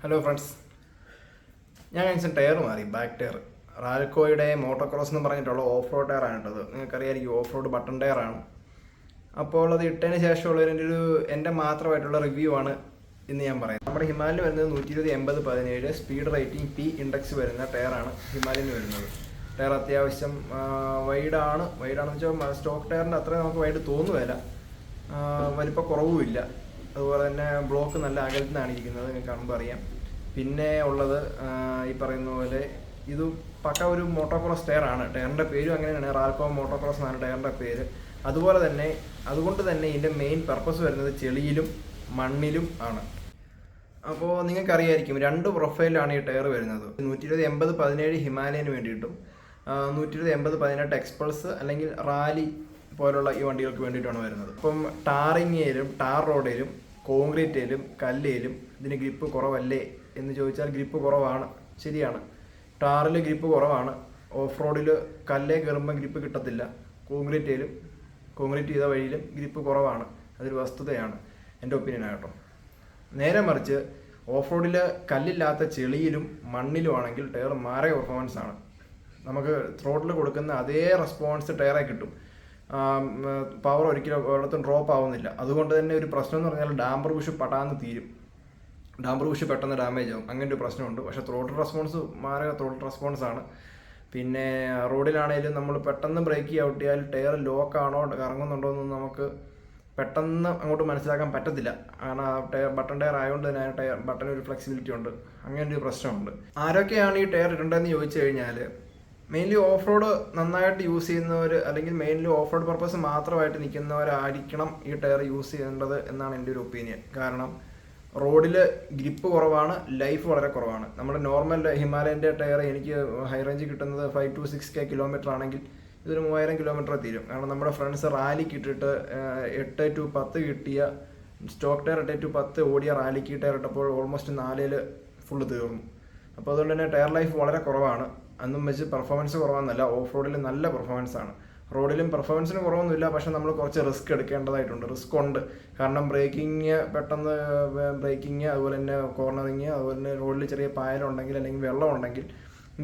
Hello friends, ഞാൻ കഴിച്ച tyre മാറി. ബാക്ക് ടയർ റാൽക്കോയുടെ മോട്ടോക്രോസ് എന്ന് പറഞ്ഞിട്ടുള്ള ഓഫ് റോഡ് ടയറാണ് ഇട്ടത്. നിങ്ങൾക്കറിയായിരിക്കും, ഓഫ് റോഡ് ബട്ടൺ ടയറാണ്. അപ്പോൾ അത് ഇട്ടതിന് ശേഷമുള്ളതിൻ്റെ എൻ്റെ മാത്രമായിട്ടുള്ള റിവ്യൂ ആണ് ഇന്ന് ഞാൻ പറയാം. നമ്മുടെ ഹിമാലയൻ വരുന്നത് 120/80/17 സ്പീഡ് റേറ്റിംഗ് പി ഇൻഡെക്സ് വരുന്ന ടയറാണ് ഹിമാലയൻ വരുന്നത്. ടയർ അത്യാവശ്യം വൈഡാണെന്ന് വെച്ചാൽ സ്റ്റോക്ക് ടയറിൻ്റെ അത്രയും നമുക്ക് വൈഡ് തോന്നുകയില്ല, വലിപ്പ കുറവുമില്ല. അതുപോലെ തന്നെ ബ്ലോക്ക് നല്ല അകലത്തിനാണ് ഇരിക്കുന്നത്, നിങ്ങൾക്ക് കാണുമ്പോൾ അറിയാം. പിന്നെ ഉള്ളത് ഈ പറയുന്ന പോലെ ഇത് പക്ക ഒരു മോട്ടോക്രോസ് ടയറാണ്. ടയറിൻ്റെ പേരും അങ്ങനെയാണ്, റാൽക്കോ മോട്ടോക്രോസ് എന്നാണ് ടയറിൻ്റെ പേര്. അതുകൊണ്ട് തന്നെ ഇതിൻ്റെ മെയിൻ പർപ്പസ് വരുന്നത് ചെളിയിലും മണ്ണിലും ആണ്. അപ്പോൾ നിങ്ങൾക്കറിയായിരിക്കും, രണ്ട് പ്രൊഫൈലാണ് ഈ ടയർ വരുന്നത്. 120/80/17 ഹിമാലയന് വേണ്ടിയിട്ടും 120/80/18 എക്സ്പൾസ് അല്ലെങ്കിൽ റാലി പോലുള്ള ഈ വണ്ടികൾക്ക് വേണ്ടിയിട്ടാണ് വരുന്നത്. ഇപ്പം ടാർ റോഡിലും കോൺക്രീറ്റിലും കല്ലിലും ഇതിന് ഗ്രിപ്പ് കുറവല്ലേ എന്ന് ചോദിച്ചാൽ ഗ്രിപ്പ് കുറവാണ്, ശരിയാണ്. ടാറിൽ ഗ്രിപ്പ് കുറവാണ്. ഓഫ് റോഡിൽ കല്ലേ കയറുമ്പോൾ ഗ്രിപ്പ് കിട്ടത്തില്ല. കോൺക്രീറ്റ് ചെയ്ത വഴിയിലും ഗ്രിപ്പ് കുറവാണ്. അതൊരു വസ്തുതയാണ്, എൻ്റെ ഒപ്പീനിയനാണ് കേട്ടോ. നേരെ മറിച്ച് ഓഫ് റോഡിൽ കല്ലില്ലാത്ത ചെളിയിലും മണ്ണിലും ആണെങ്കിൽ ടയർ മാറിയ പെർഫോമൻസ് ആണ്. നമുക്ക് ത്രോട്ടിൽ കൊടുക്കുന്ന അതേ റെസ്പോൺസ് ടയറെ കിട്ടും. പവർ ഒരിക്കലും ഒരിടത്തും ഡ്രോപ്പ് ആവുന്നില്ല. അതുകൊണ്ട് തന്നെ ഒരു പ്രശ്നം എന്ന് പറഞ്ഞാൽ ഡാമ്പർ ബുഷ് പട്ടാന്ന് തീരും. ഡാമ്പർ ബുഷ് പെട്ടെന്ന് ഡാമേജ് ആവും, അങ്ങനെ ഒരു പ്രശ്നമുണ്ട്. പക്ഷേ ത്രോട്ടിൽ റെസ്പോൺസ് മാറിയ ത്രോട്ടിൽ റെസ്പോൺസാണ്. പിന്നെ റോഡിലാണെങ്കിലും നമ്മൾ പെട്ടെന്ന് ബ്രേക്ക് ഔട്ടിയാൽ ടയർ ലോക്കാണോ കറങ്ങുന്നുണ്ടോ എന്നൊന്നും നമുക്ക് പെട്ടെന്ന് അങ്ങോട്ട് മനസ്സിലാക്കാൻ പറ്റത്തില്ല. കാരണം ബട്ടൺ ടയർ ആയതുകൊണ്ട് തന്നെ ബട്ടൺ ഒരു ഫ്ലെക്സിബിലിറ്റി ഉണ്ട്, അങ്ങനെ ഒരു പ്രശ്നമുണ്ട്. ആരൊക്കെയാണ് ഈ ടയർ ഇടേണ്ടതെന്ന് ചോദിച്ചു കഴിഞ്ഞാൽ, മെയിൻലി ഓഫ് റോഡ് നന്നായിട്ട് യൂസ് ചെയ്യുന്നവർ, അല്ലെങ്കിൽ മെയിൻലി ഓഫ് റോഡ് പർപ്പസ് മാത്രമായിട്ട് നിൽക്കുന്നവരായിരിക്കണം ഈ ടയർ യൂസ് ചെയ്യേണ്ടത് എന്നാണ് എൻ്റെ ഒരു ഒപ്പീനിയൻ. കാരണം റോഡിൽ ഗ്രിപ്പ് കുറവാണ്, ലൈഫ് വളരെ കുറവാണ്. നമ്മുടെ നോർമൽ ഹിമാലയൻ്റെ ടയർ എനിക്ക് ഹൈ റേഞ്ച് കിട്ടുന്നത് 5 to 6K കിലോമീറ്റർ ആണെങ്കിൽ ഇതൊരു 3000 കിലോമീറ്റർ തീരും. കാരണം നമ്മുടെ ഫ്രണ്ട്സ് റാലിക്ക് ഇട്ടിട്ട് 8 to 10 കിട്ടിയ സ്റ്റോക്ക് ടയർ 8 to 10 ഓടിയ റാലിക്ക് ടയർ ഇട്ടപ്പോൾ ഓൾമോസ്റ്റ് 4 ഫുള്ള് തീർന്നു. അപ്പോൾ അതുകൊണ്ട് തന്നെ ടയർ ലൈഫ് വളരെ കുറവാണ്. അന്നും വെച്ച് പെർഫോമൻസ് കുറവെന്നല്ല, ഓഫ് റോഡിൽ നല്ല പെർഫോമൻസ് ആണ്. റോഡിലും പെർഫോമൻസിന് കുറവൊന്നുമില്ല, പക്ഷെ നമ്മൾ കുറച്ച് റിസ്ക് എടുക്കേണ്ടതായിട്ടുണ്ട്. റിസ്ക് ഉണ്ട്, കാരണം പെട്ടെന്ന് ബ്രേക്കിങ്, അതുപോലെ തന്നെ കോർണറിങ്, അതുപോലെ തന്നെ റോഡിൽ ചെറിയ പായലുണ്ടെങ്കിൽ അല്ലെങ്കിൽ വെള്ളം ഉണ്ടെങ്കിൽ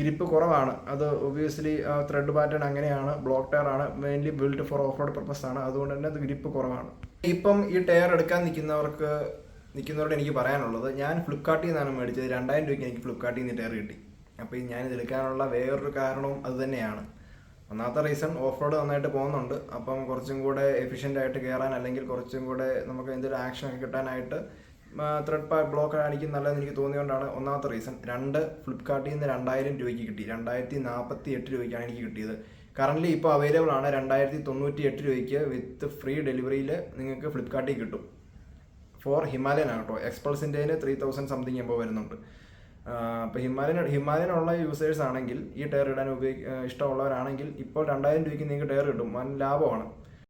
ഗ്രിപ്പ് കുറവാണ്. അത് ഒബ്വിയസ്ലി ത്രെഡ് പാറ്റേൺ അങ്ങനെയാണ്. ബ്ലോക്ക് ടയർ ആണ്, mainly build four off road purpose ആണ്. അതുകൊണ്ട് തന്നെ അത് ഗ്രിപ്പ് കുറവാണ്. ഇപ്പം ഈ ടയർ എടുക്കാൻ നിൽക്കുന്നവരോട് എനിക്ക് പറയാനുള്ളത്, ഞാൻ ഫ്ലിപ്കാർട്ടിൽ നിന്നാണ് മേടിച്ചത്. 2000 രൂപയ്ക്ക് എനിക്ക് ഫ്ലിപ്കാർട്ടിൽ നിന്ന് ടയർ കിട്ടി. അപ്പോൾ ഞാനിത് എടുക്കാനുള്ള വേറൊരു കാരണവും അത് തന്നെയാണ്. ഒന്നാമത്തെ റീസൺ, ഓഫ് റോഡ് നന്നായിട്ട് പോകുന്നുണ്ട്. അപ്പം കുറച്ചും കൂടെ എഫിഷ്യൻ്റ് ആയിട്ട് കയറാൻ, അല്ലെങ്കിൽ കുറച്ചും കൂടെ നമുക്ക് എന്തൊരു ആക്ഷനൊക്കെ കിട്ടാനായിട്ട് ത്രെഡ് ബ്ലോക്ക് ആയിരിക്കും നല്ലതെന്ന് എനിക്ക് തോന്നിയതുകൊണ്ടാണ് ഒന്നാമത്തെ റീസൺ. 2, ഫ്ലിപ്കാർട്ടിൽ നിന്ന് 2000 രൂപയ്ക്ക് കിട്ടി. 2048 രൂപയ്ക്കാണ് എനിക്ക് കിട്ടിയത്. കറൻ്റ്ലി ഇപ്പോൾ അവൈലബിൾ ആണ് 2098 രൂപയ്ക്ക് വിത്ത് ഫ്രീ ഡെലിവറിയിൽ നിങ്ങൾക്ക് ഫ്ലിപ്കാർട്ടിൽ കിട്ടും. ഫോർ ഹിമാലയൻ ആണ് കേട്ടോ. എക്സ്പൾസിൻ്റെ 3000 സംതിങ് എമ്പോൾ വരുന്നുണ്ട്. അപ്പോൾ ഹിമാലയനുള്ള യൂസേഴ്സ് ആണെങ്കിൽ, ഈ ടയർ ഇടാൻ ഇഷ്ടമുള്ളവരാണെങ്കിൽ ഇപ്പോൾ 2000 രൂപയ്ക്ക് നിങ്ങൾക്ക് ടയർ കിട്ടും. വൻ ലാഭമാണ്.